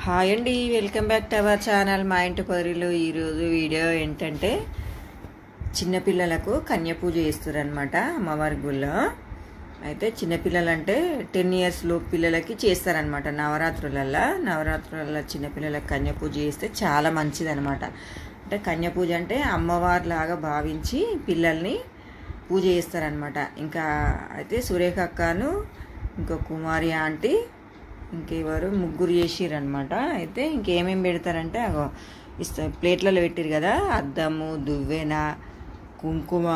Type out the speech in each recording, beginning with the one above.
Hi అండి, welcome back to our channel మా ఇంటి పొదరిలో. ఈరోజు వీడియో ఏంటంటే చిన్నపిల్లలకు కన్య పూజ చేస్తారనమాట అమ్మవారి గుళ్ళో. అయితే చిన్నపిల్లలంటే 10 years లోపు పిల్లలకి చేస్తారనమాట. నవరాత్రులలో చిన్నపిల్లలకు కన్య పూజ చేస్తే చాలా మంచిదనమాట. అంటే కన్య పూజ అంటే అమ్మవారిలాగా భావించి పిల్లల్ని పూజ చేస్తారనమాట. ఇంకా అయితే సురేఖ అక్కను ఇంకో కుమారి ఆంటీ ఇంకెవరు ముగ్గురు చేసిరనమాట. అయితే ఇంకేమేమి పెడతారంటే ప్లేట్లలో పెట్టిరు కదా, అద్దము, దువ్వెన, కుంకుమ,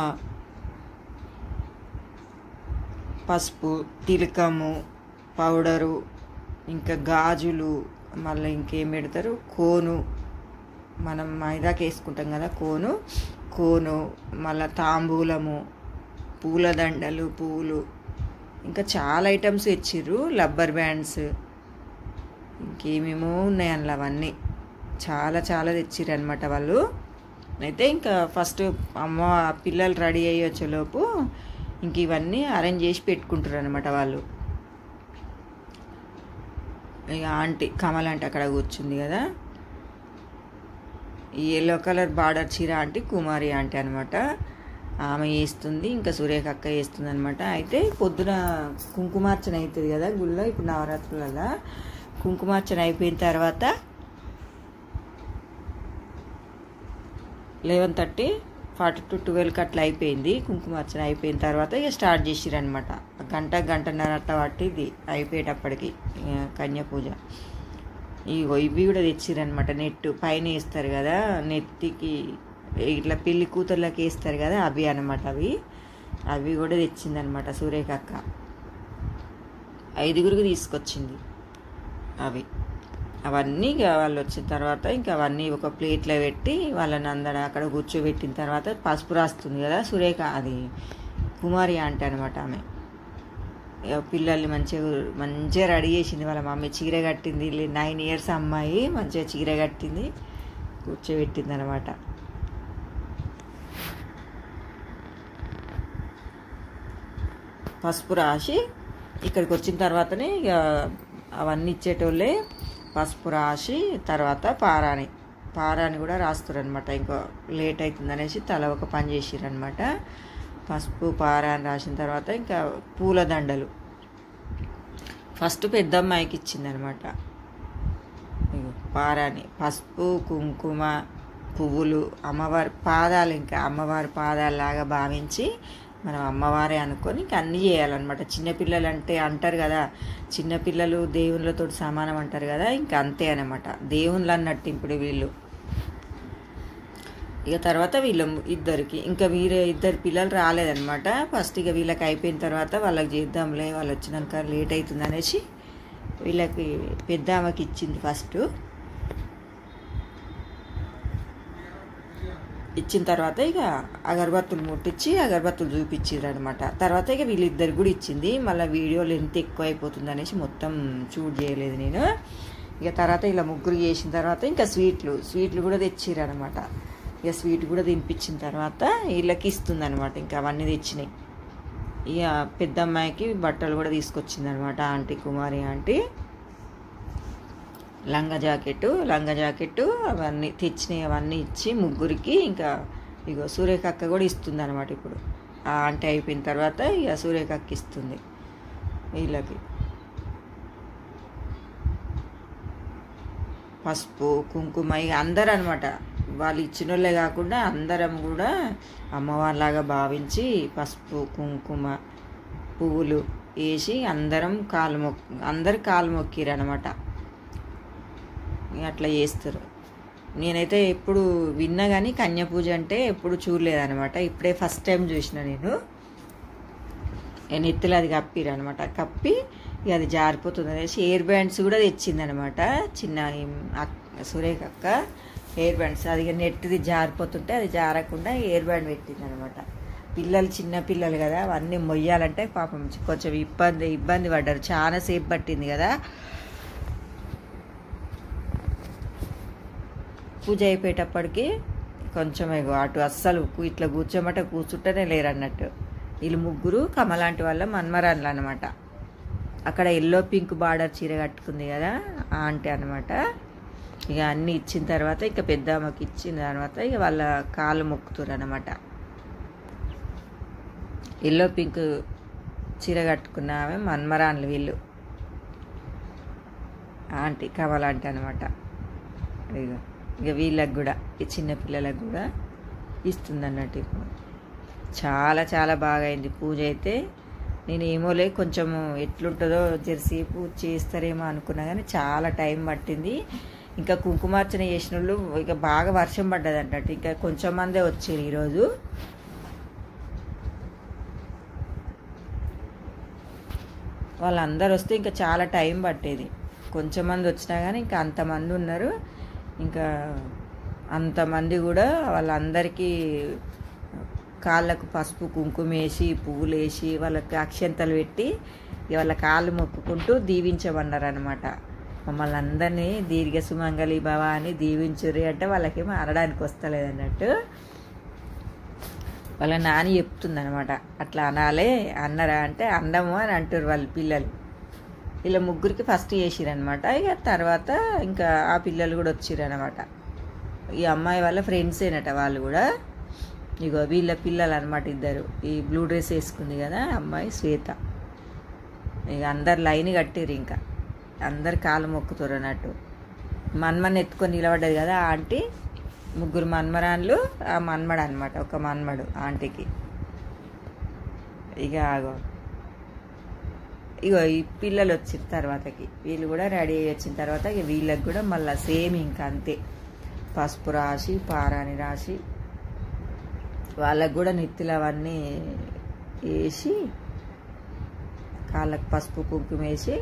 పసుపు, తిలకము, పౌడరు, ఇంకా గాజులు, మళ్ళీ ఇంకేం పెడతారు, కోను, మనం మైదాకి వేసుకుంటాం కదా కోను, మళ్ళీ తాంబూలము, పూలదండలు, పూలు, ఇంకా చాలా ఐటమ్స్ ఇచ్చిర్రు, రబ్బర్ బ్యాండ్స్, ఇంకేమేమో ఉన్నాయి అందులో. అవన్నీ చాలా తెచ్చిర్రు అనమాట వాళ్ళు. అయితే ఇంకా ఫస్ట్ పిల్లలు రెడీ అయ్యి వచ్చేలోపు ఇంక ఇవన్నీ అరేంజ్ చేసి పెట్టుకుంటారు అనమాట వాళ్ళు. ఇక ఆంటీ కమల్ అంటే అక్కడ కూర్చుంది కదా, ఈ ఎల్లో కలర్ బార్డర్ చీర ఆంటీ కుమారి ఆంటీ అనమాట. ఆమె వేస్తుంది, ఇంకా సురేఖ అక్క వేస్తుంది అనమాట. అయితే పొద్దున కుంకుమార్చన అవుతుంది కదా గుళ్ళో. ఇప్పుడు నవరాత్రులలో కుంకుమార్చన అయిపోయిన తర్వాత 11:30, 40 to 12 అట్లా అయిపోయింది. కుంకుమార్చన అయిపోయిన తర్వాత ఇక స్టార్ట్ చేసిరనమాట. గంటన్నర అట్లా పట్టింది అయిపోయేటప్పటికి కన్య పూజ. ఇవి కూడా తెచ్చిరనమాట. నెట్ పైన వేస్తారు కదా, నెత్తికి ఇట్లా పెళ్లి కూతుర్లకి వేస్తారు కదా, అవి అనమాట. అవి కూడా తెచ్చిందనమాట సురేఖ అక్క. 5గురికి తీసుకొచ్చింది అవన్నీ. ఇక వాళ్ళు వచ్చిన తర్వాత ఇంకా అవన్నీ ఒక ప్లేట్లో పెట్టి వాళ్ళని అందరూ అక్కడ కూర్చోబెట్టిన తర్వాత పసుపు రాస్తుంది కదా సురేఖ, అది కుమారి ఆంటీ అనమాట. ఆమె పిల్లల్ని మంచిగా రెడీ చేసింది. వాళ్ళ మమ్మీ చీర కట్టింది, 9 years అమ్మాయి మంచిగా చీర కట్టింది, కూర్చోబెట్టింది అనమాట. పసుపు రాసి ఇక్కడికి వచ్చిన తర్వాతనే ఇక అవన్నీ ఇచ్చేటోళ్ళే పసుపు రాసి తర్వాత పారాని కూడా రాస్తారనమాట. ఇంకో లేట్ అవుతుంది అనేసి తల ఒక పని చేసిరనమాట. పసుపు పారాని రాసిన తర్వాత ఇంకా పూలదండలు ఫస్ట్ పెద్దమ్మాయికి ఇచ్చిందనమాట. పారాని, పసుపు, కుంకుమ, పువ్వులు, అమ్మవారి పాదాలు, ఇంకా అమ్మవారి పాదాలలాగా భావించి మనం అమ్మవారే అనుకొని ఇంక అన్నీ చేయాలన్నమాట. చిన్నపిల్లలు అంటే అంటారు కదా, చిన్నపిల్లలు దేవుళ్ళతో సమానం అంటారు కదా, ఇంకా అంతే అనమాట, దేవుళ్ళు అన్నట్టు ఇప్పుడు వీళ్ళు. ఇక తర్వాత ఇద్దరికి ఇంకా ఇద్దరు పిల్లలు రాలేదనమాట. ఫస్ట్ ఇక వీళ్ళకి అయిపోయిన తర్వాత వాళ్ళకి చేద్దాంలే, వాళ్ళు వచ్చినాక లేట్ అవుతుంది అనేసి వీళ్ళకి పెద్ద ఆమెకి ఇచ్చింది. ఫస్ట్ ఇచ్చిన తర్వాత ఇక అగరబత్తులు ముట్టించి అగరబత్తులు చూపించారు అనమాట. తర్వాత ఇక వీళ్ళిద్దరికి కూడా ఇచ్చింది. మళ్ళీ వీడియో లెంత్ ఎక్కువ అయిపోతుంది అనేసి మొత్తం షూట్ చేయలేదు నేను. ఇక తర్వాత ఇలా ముగ్గురు చేసిన తర్వాత ఇంకా స్వీట్లు కూడా తెచ్చిర్రు అనమాట. ఇక స్వీట్ కూడా తినిపించిన తర్వాత వీళ్ళకి ఇస్తుంది అనమాట. ఇంకా అవన్నీ తెచ్చినాయి. ఇక పెద్ద అమ్మాయికి బట్టలు కూడా తీసుకొచ్చింది అనమాట ఆంటీ, కుమారి ఆంటీ. లంగా జాకెట్టు అవన్నీ తెచ్చినాయి. అవన్నీ ఇచ్చి ముగ్గురికి ఇంకా ఇగో సురేఖ అక్క కూడా ఇస్తుంది అనమాట. ఇప్పుడు ఆ ఆంటీ అయిపోయిన తర్వాత ఇక సురేఖ అక్క ఇస్తుంది వీళ్ళకి పసుపు, కుంకుమ. ఇక అందరూ అనమాట, వాళ్ళు ఇచ్చిన వాళ్ళే కాకుండా అందరం కూడా అమ్మవారిలాగా భావించి పసుపు, కుంకుమ, పువ్వులు వేసి అందరు కాలు మొక్కిరు అనమాట. అట్లా చేస్తారు. నేనైతే ఎప్పుడు విన్నా కానీ కన్య పూజ అంటే ఎప్పుడు చూడలేదనమాట. ఇప్పుడే ఫస్ట్ టైం చూసిన నేను. నెత్తిలో అది కప్పిరు అనమాట. కప్పి ఇక అది జారిపోతుంది అనేసి ఎయిర్ బ్యాండ్స్ కూడా తెచ్చిందనమాట. చిన్న సురేఖ అక్క ఎయిర్ బ్యాండ్స్, అది నెట్ది జారిపోతుంటే అది జారకుండా ఎయిర్ బ్యాండ్ పెట్టింది అనమాట. చిన్న పిల్లలు కదా, అవన్నీ మొయ్యాలంటే పాపం కొంచెం ఇబ్బంది పడ్డారు. చాలా సేపు పట్టింది కదా. పూజ అయిపోయేటప్పటికి కొంచెం అటు అస్సలు ఇట్లా కూర్చుంటేనే లేరన్నట్టు. వీళ్ళు ముగ్గురు కమలాంటి వాళ్ళ మన్మరాన్లు అనమాట. అక్కడ ఎల్లో పింక్ బార్డర్ చీర కట్టుకుంది కదా, ఆంటీ అనమాట. ఇక అన్నీ ఇచ్చిన తర్వాత ఇక పెద్దమ్మకి ఇచ్చిన తర్వాత ఇక వాళ్ళ కాళ్ళు మొక్కుతారు అనమాట. ఎల్లో పింక్ చీర కట్టుకున్న ఆమె మన్మరాన్లు వీళ్ళు, ఆంటీ కమల ఆంటీ అనమాట. ఇక వీళ్ళకి కూడా ఈ చిన్నపిల్లలకు కూడా ఇస్తుంది అన్నట్టు. చాలా చాలా బాగా అయింది పూజ అయితే. నేను ఏమోలే కొంచెము ఎట్లుంటుందో జరసేపు చేస్తారేమో అనుకున్నా కానీ చాలా టైం పట్టింది. ఇంకా కుంకుమార్చన చేసిన వాళ్ళు ఇక బాగా వర్షం పడ్డది అన్నట్టు, ఇంకా కొంచెం మందే వచ్చారు ఈరోజు. వాళ్ళందరూ వస్తే ఇంకా చాలా టైం పట్టేది. కొంచెం మంది వచ్చినా కానీ ఇంకా అంతమంది ఉన్నారు. ఇంకా అంతమంది కూడా వాళ్ళందరికీ కాళ్ళకు పసుపు కుంకుమ వేసి పువ్వులు వేసి వాళ్ళకి అక్షంతలు పెట్టి వాళ్ళ కాళ్ళు మొక్కుకుంటూ దీవించమన్నారు అనమాట. మమ్మల్ని అందరినీ దీర్ఘ సుమంగళి భవ అని దీవించుర్రి అంటే వాళ్ళకేమో అనడానికి వస్తలేదన్నట్టు. వాళ్ళ నాని చెప్తుందనమాట, అట్లా అనాలే, అన్నరా అంటే అందము అని అంటారు వాళ్ళ పిల్లలు. ఇలా ముగ్గురికి ఫస్ట్ చేసిరనమాట. ఇక తర్వాత ఇంకా ఆ పిల్లలు కూడా వచ్చిరనమాట. ఈ అమ్మాయి వాళ్ళ ఫ్రెండ్స్ ఏనట వాళ్ళు కూడా. ఇగో వీళ్ళ పిల్లలు అనమాట ఇద్దరు. ఈ బ్లూ డ్రెస్ వేసుకుంది కదా అమ్మాయి శ్వేత. ఇక అందరు లైన్ కట్టిరు, ఇంకా అందరు కాళ్ళు మొక్కుతారు అన్నట్టు. మన్మని ఎత్తుకొని నిలబడ్డది కదా ఆంటీ, ముగ్గురు మన్మరాన్లు, ఆ మన్మడు అనమాట, ఒక మన్మడు ఆంటీకి. ఇక ఇగో ఈ పిల్లలు వచ్చిన తర్వాతకి వీళ్ళు కూడా రెడీ అయ్యి వచ్చిన తర్వాత ఇక వీళ్ళకి కూడా మళ్ళీ సేమ్ ఇంకా అంతే, పసుపు రాసి పారాని రాసి వాళ్ళకు కూడా నెత్తిలు అవన్నీ వేసి కాళ్ళకు పసుపు కుంకుమ వేసి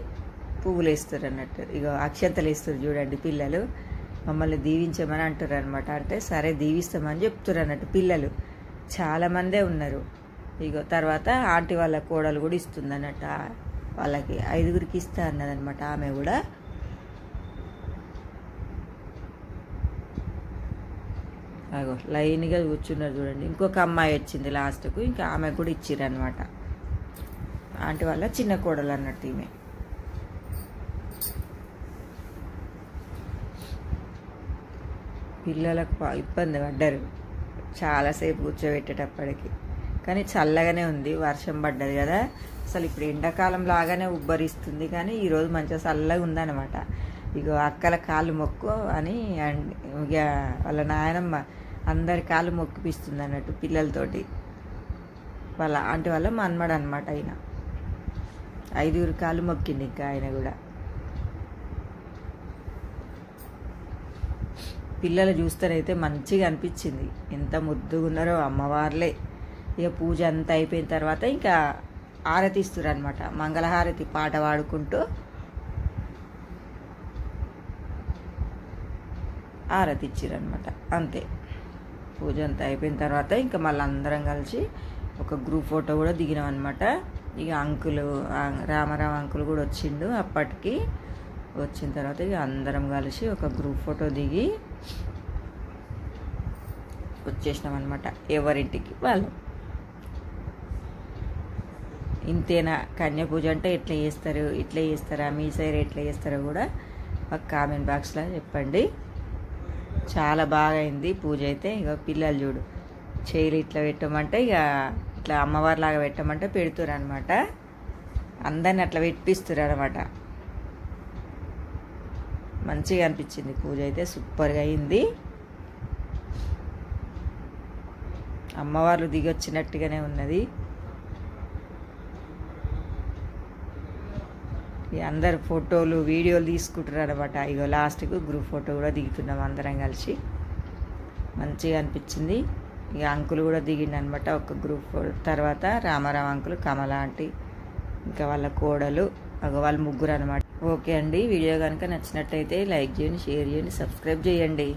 పువ్వులు వేస్తారు అన్నట్టు. ఇక అక్షంతలు వేస్తారు చూడండి పిల్లలు. మమ్మల్ని దీవించమని అంటారు అనమాట. అంటే సరే దీవిస్తామని చెప్తారు అన్నట్టు పిల్లలు. చాలామందే ఉన్నారు. ఇగో తర్వాత ఆంటీ వాళ్ళ కోడలు కూడా ఇస్తుంది అన్నట్టు. వాళ్ళకి 5గురికి ఇస్తా అన్నదనమాట ఆమె కూడా. అగో లైన్గా కూర్చున్నారు చూడండి. ఇంకొక అమ్మాయి వచ్చింది లాస్ట్కు, ఇంకా ఆమె కూడా ఇచ్చిర్రు అనమాట. ఆంటీ వాళ్ళ చిన్న కోడలు అన్నట్టు ఈమె. పిల్లలకు ఇబ్బంది పడ్డారు చాలాసేపు కూర్చోబెట్టేటప్పటికి. కానీ చల్లగానే ఉంది, వర్షం పడ్డది కదా. అసలు ఇప్పుడు ఎండాకాలం లాగానే ఉబ్బరిస్తుంది, కానీ ఈరోజు మంచిగా చల్లగా ఉందన్నమాట. ఇక అక్కల కాళ్ళు మొక్కు అని ఇక వాళ్ళ నాయనమ్మ అందరి కాళ్ళు మొక్కిపిస్తుంది అన్నట్టు పిల్లలతోటి. వాళ్ళ ఆంటీ వాళ్ళ మన్మడు అనమాట ఆయన. 5గురు కాళ్ళు మొక్కింది ఇంకా ఆయన కూడా. పిల్లలు చూస్తేనైతే మంచిగా అనిపించింది, ఎంత ముద్దుగా ఉన్నారో అమ్మవార్లే. ఇక పూజ అంతా అయిపోయిన తర్వాత ఇంకా హారతి ఇస్తారు అనమాట. మంగళహారతి పాట పాడుకుంటూ హారతి ఇచ్చిరనమాట. అంతే, పూజ అంతా అయిపోయిన తర్వాత ఇంకా మళ్ళీ అందరం కలిసి ఒక గ్రూప్ ఫోటో కూడా దిగినాం అనమాట. ఇక అంకులు రామారావు అంకుల్ కూడా వచ్చిండు అప్పటికి. వచ్చిన తర్వాత ఇక అందరం కలిసి ఒక గ్రూప్ ఫోటో దిగి వచ్చేసినాం అనమాట ఎవరింటికి వాళ్ళు. ఇంతేనా కన్య పూజ అంటే ఎట్లా చేస్తారు, ఇట్లా చేస్తారా, మీ సైడ్ ఎట్లా చేస్తారో కూడా ఒక కామెంట్ బాక్స్లో చెప్పండి. చాలా బాగా అయింది పూజ అయితే. ఇక పిల్లలు చూడు, చేయిలు ఇట్లా పెట్టమంటే ఇక ఇట్లా అమ్మవారిలాగా పెట్టమంటే పెడుతురు అనమాట. అందరిని అట్లా పెట్టిస్తారు అనమాట. మంచిగా అనిపించింది పూజ అయితే, సూపర్గా అయింది. అమ్మవార్లు దిగి వచ్చినట్టుగానే ఉన్నది. అందరు ఫోటోలు వీడియోలు తీసుకుంటారు అనమాట. ఇగో లాస్ట్కు గ్రూప్ ఫోటో కూడా దిగుతున్నాం అందరం కలిసి. మంచిగా అనిపించింది. ఇక అంకుల్ కూడా దిగిండు అనమాట ఒక గ్రూప్ ఫోటో. తర్వాత రామారావు అంకుల్, కమల ఆంటీ, ఇంకా వాళ్ళ కోడలు, వాళ్ళు ముగ్గురు అనమాట. ఓకే అండి, వీడియో కనుక నచ్చినట్టయితే లైక్ చేయండి, షేర్ చేయండి, సబ్స్క్రైబ్ చేయండి.